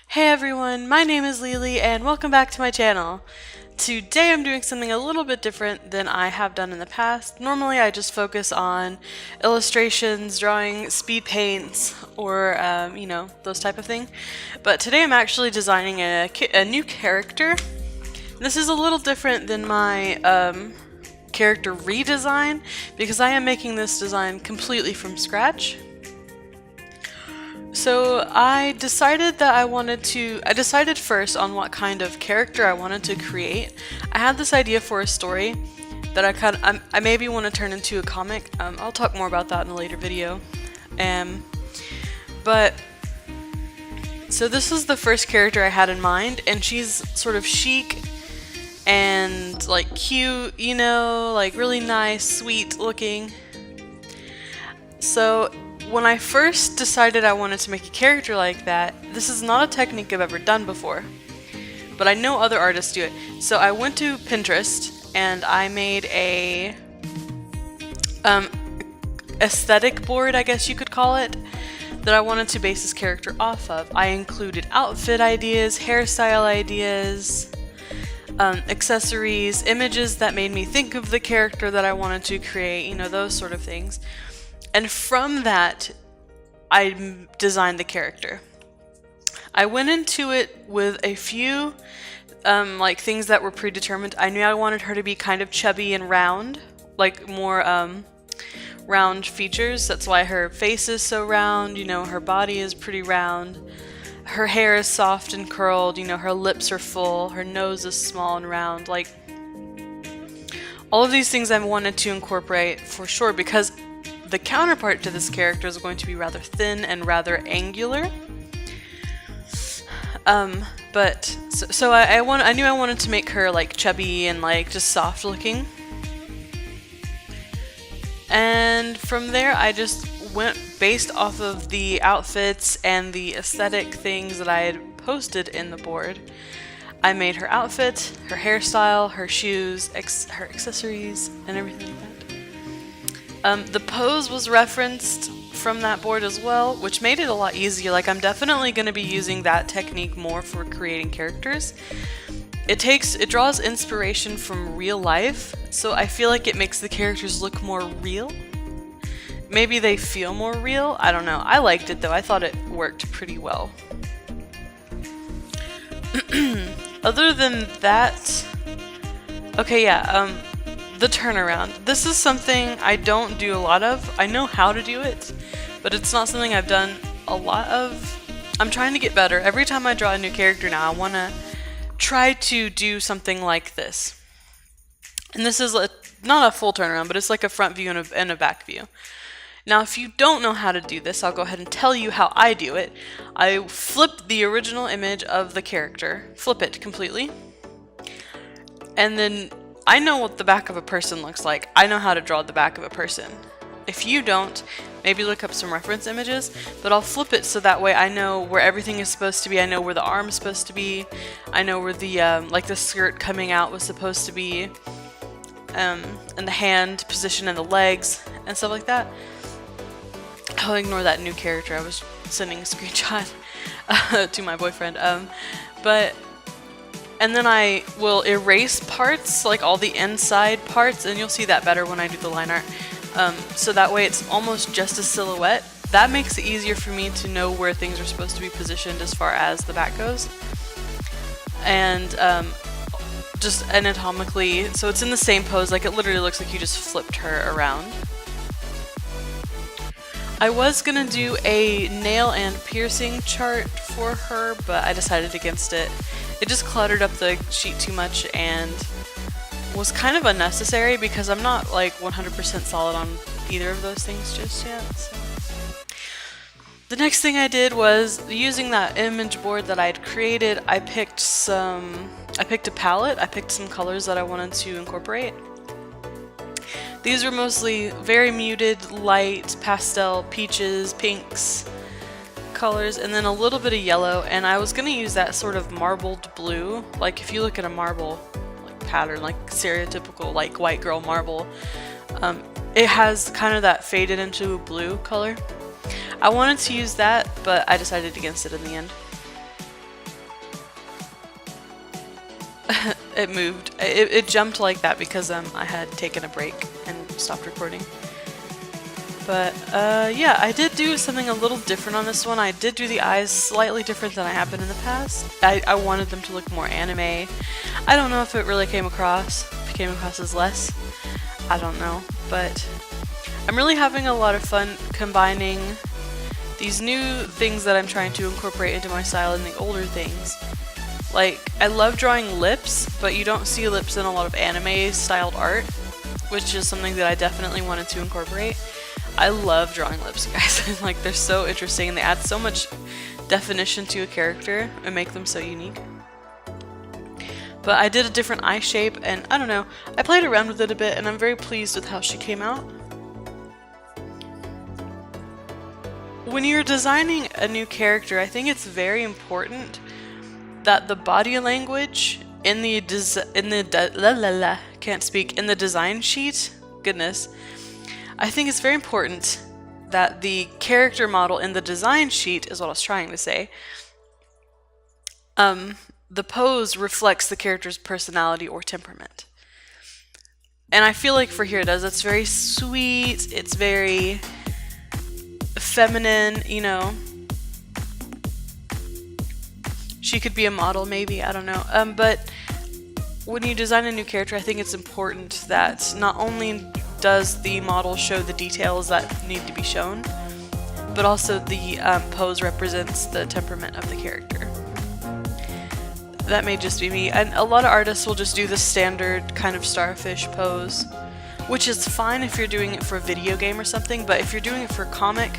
Hey everyone, my name is Lily and welcome back to my channel. Today I'm doing something a little bit different than I have done in the past. Normally I just focus on illustrations, drawing speed paints, or those type of thing. But today I'm actually designing a new character. This is a little different than my character redesign because I am making this design completely from scratch. So I decided that I decided first on what kind of character I wanted to create. I had this idea for a story that I maybe want to turn into a comic. I'll talk more about that in a later video. So this is the first character I had in mind, and she's sort of chic and like cute, like really nice, sweet looking. So when I first decided I wanted to make a character like that, this is not a technique I've ever done before, but I know other artists do it. So I went to Pinterest and I made a aesthetic board, I guess you could call it, that I wanted to base this character off of. I included outfit ideas, hairstyle ideas, accessories, images that made me think of the character that I wanted to create, those sort of things. And from that, I designed the character. I went into it with a few things that were predetermined. I knew I wanted her to be kind of chubby and round, like more round features. That's why her face is so round, her body is pretty round. Her hair is soft and curled, her lips are full, her nose is small and round. Like, all of these things I wanted to incorporate for sure, because the counterpart to this character is going to be rather thin and rather angular. I knew I wanted to make her like chubby and like just soft looking. And from there I just went based off of the outfits and the aesthetic things that I had posted in the board. I made her outfit, her hairstyle, her shoes, her accessories, and everything like that. The pose was referenced from that board as well, which made it a lot easier. Like, I'm definitely going to be using that technique more for creating characters. It draws inspiration from real life, so I feel like it makes the characters look more real. Maybe they feel more real, I don't know. I liked it though, I thought it worked pretty well. Other than that, okay, yeah, the turnaround. This is something I don't do a lot of. I know how to do it, but it's not something I've done a lot of. I'm trying to get better. Every time I draw a new character now, I want to try to do something like this. And this is not a full turnaround, but it's like a front view and a back view. Now, if you don't know how to do this, I'll go ahead and tell you how I do it. I flip the original image of the character, flip it completely, and then I know what the back of a person looks like. I know how to draw the back of a person. If you don't, maybe look up some reference images, but I'll flip it so that way I know where everything is supposed to be. I know where the arm is supposed to be. I know where the the skirt coming out was supposed to be, and the hand position and the legs and stuff like that. I'll ignore that new character. I was sending a screenshot to my boyfriend. And then I will erase parts, like all the inside parts, and you'll see that better when I do the line art. So that way it's almost just a silhouette. That makes it easier for me to know where things are supposed to be positioned as far as the back goes. And just anatomically, so it's in the same pose, like it literally looks like you just flipped her around. I was gonna do a nail and piercing chart for her, but I decided against it. It just cluttered up the sheet too much and was kind of unnecessary because I'm not like 100% solid on either of those things just yet. So. The next thing I did was, using that image board that I'd created, I picked a palette, I picked some colors that I wanted to incorporate. These were mostly very muted, light, pastel, peaches, pinks colors, and then a little bit of yellow, and I was going to use that sort of marbled blue. Like, if you look at a marble pattern, like stereotypical like white girl marble, it has kind of that faded into blue color. I wanted to use that, but I decided against it in the end. it moved. It jumped like that because I had taken a break and stopped recording. But yeah, I did do something a little different on this one. I did do the eyes slightly different than I have been in the past. I wanted them to look more anime. I don't know if it really came across as less. I don't know, but I'm really having a lot of fun combining these new things that I'm trying to incorporate into my style and the older things. Like, I love drawing lips, but you don't see lips in a lot of anime styled art, which is something that I definitely wanted to incorporate. I love drawing lips, guys. Like, they're so interesting and they add so much definition to a character and make them so unique. But I did a different eye shape and I don't know, I played around with it a bit and I'm very pleased with how she came out. When you're designing a new character, I think it's very important that the body language in the design sheet, goodness, I think it's very important that the character model in the design sheet is what I was trying to say. The pose reflects the character's personality or temperament. And I feel like for here it does. It's very sweet, it's very feminine, you know. She could be a model maybe, I don't know. But when you design a new character, I think it's important that not only does the model show the details that need to be shown, but also the pose represents the temperament of the character. That may just be me, and a lot of artists will just do the standard kind of starfish pose, which is fine if you're doing it for a video game or something, but if you're doing it for a comic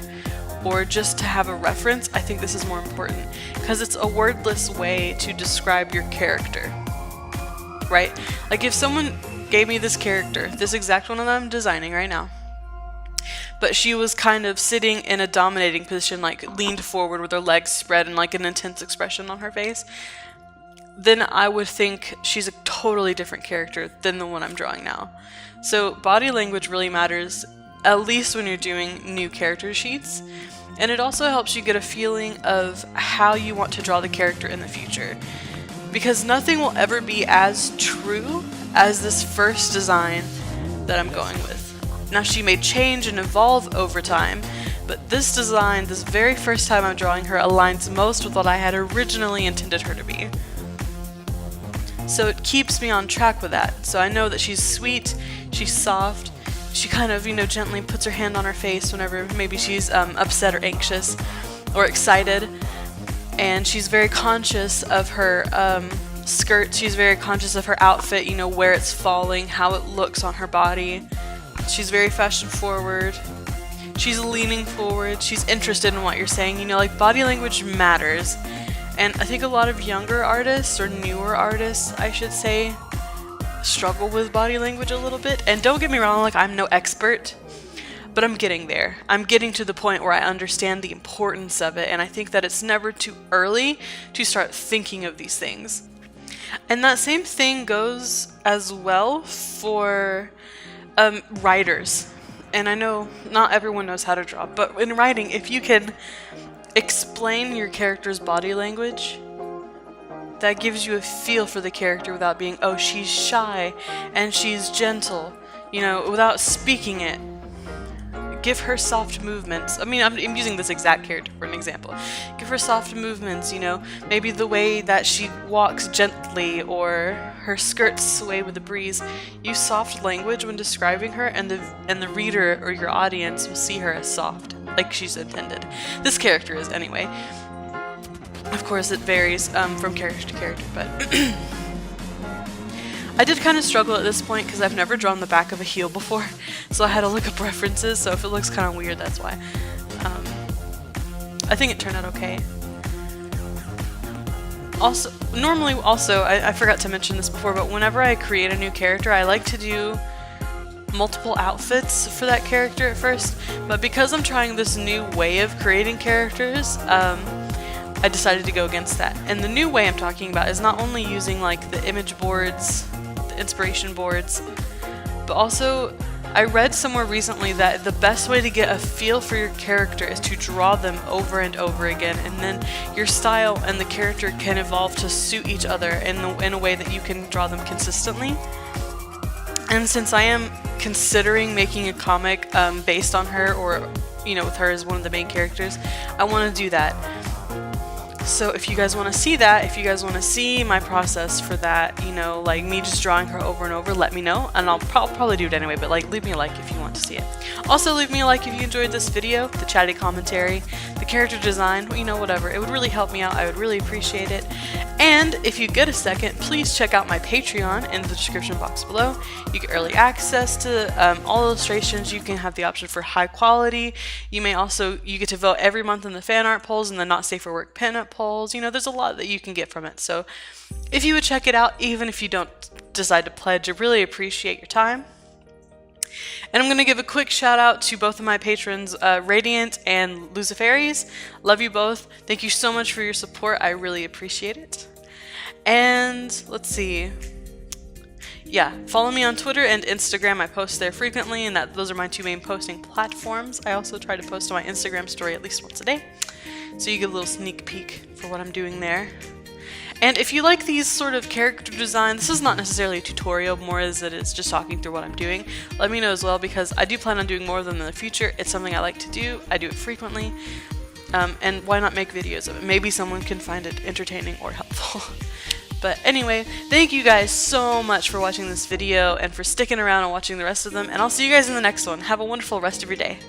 or just to have a reference, I think this is more important, because it's a wordless way to describe your character, right? Like if someone gave me this character, this exact one that I'm designing right now, but she was kind of sitting in a dominating position, like leaned forward with her legs spread and like an intense expression on her face, then I would think she's a totally different character than the one I'm drawing now. So body language really matters, at least when you're doing new character sheets, and it also helps you get a feeling of how you want to draw the character in the future. Because nothing will ever be as true as this first design that I'm going with. Now she may change and evolve over time, but this design, this very first time I'm drawing her, aligns most with what I had originally intended her to be. So it keeps me on track with that. So I know that she's sweet, she's soft, she kind of, you know, gently puts her hand on her face whenever maybe she's upset or anxious or excited. And she's very conscious of her skirt, she's very conscious of her outfit, you know, where it's falling, how it looks on her body. She's very fashion forward, she's leaning forward, she's interested in what you're saying, you know, like body language matters. And I think a lot of younger artists, or newer artists, I should say, struggle with body language a little bit. And don't get me wrong, like I'm no expert, but I'm getting there. I'm getting to the point where I understand the importance of it, and I think that it's never too early to start thinking of these things. And that same thing goes as well for writers. And I know not everyone knows how to draw, but in writing, if you can explain your character's body language, that gives you a feel for the character without being, oh, she's shy and she's gentle, you know, without speaking it. Give her soft movements. I mean, I'm using this exact character for an example. Give her soft movements, you know, maybe the way that she walks gently or her skirts sway with the breeze. Use soft language when describing her, and the reader or your audience will see her as soft, like she's intended. This character is anyway. Of course, it varies from character to character, but I did kind of struggle at this point because I've never drawn the back of a heel before, so I had to look up references, so if it looks kind of weird, that's why. I think it turned out okay. Also, normally, I forgot to mention this before, but whenever I create a new character, I like to do multiple outfits for that character at first, but because I'm trying this new way of creating characters, I decided to go against that. And the new way I'm talking about is not only using like the image boards, the inspiration boards, but also I read somewhere recently that the best way to get a feel for your character is to draw them over and over again, and then your style and the character can evolve to suit each other in a way that you can draw them consistently. And since I am considering making a comic based on her, or with her as one of the main characters, I want to do that. So if you guys want to see that, if you guys want to see my process for that, like me just drawing her over and over, let me know, and I'll probably do it anyway, but like leave me a like if you want to see it. Also leave me a like if you enjoyed this video, the chatty commentary, the character design, whatever. It would really help me out. I would really appreciate it. And if you get a second, please check out my Patreon in the description box below. You get early access to all illustrations. You can have the option for high quality. You get to vote every month in the fan art polls and the not safe for work pinup polls. There's a lot that you can get from it. So if you would check it out, even if you don't decide to pledge, I really appreciate your time. And I'm going to give a quick shout out to both of my patrons, Radiant and Luciferes. Love you both. Thank you so much for your support. I really appreciate it. And let's see. Yeah, follow me on Twitter and Instagram. I post there frequently, and those are my two main posting platforms. I also try to post on my Instagram story at least once a day, so you get a little sneak peek for what I'm doing there. And if you like these sort of character design, this is not necessarily a tutorial, more as it is just talking through what I'm doing. Let me know as well, because I do plan on doing more of them in the future. It's something I like to do. I do it frequently. And why not make videos of it? Maybe someone can find it entertaining or helpful. But anyway, thank you guys so much for watching this video and for sticking around and watching the rest of them. And I'll see you guys in the next one. Have a wonderful rest of your day.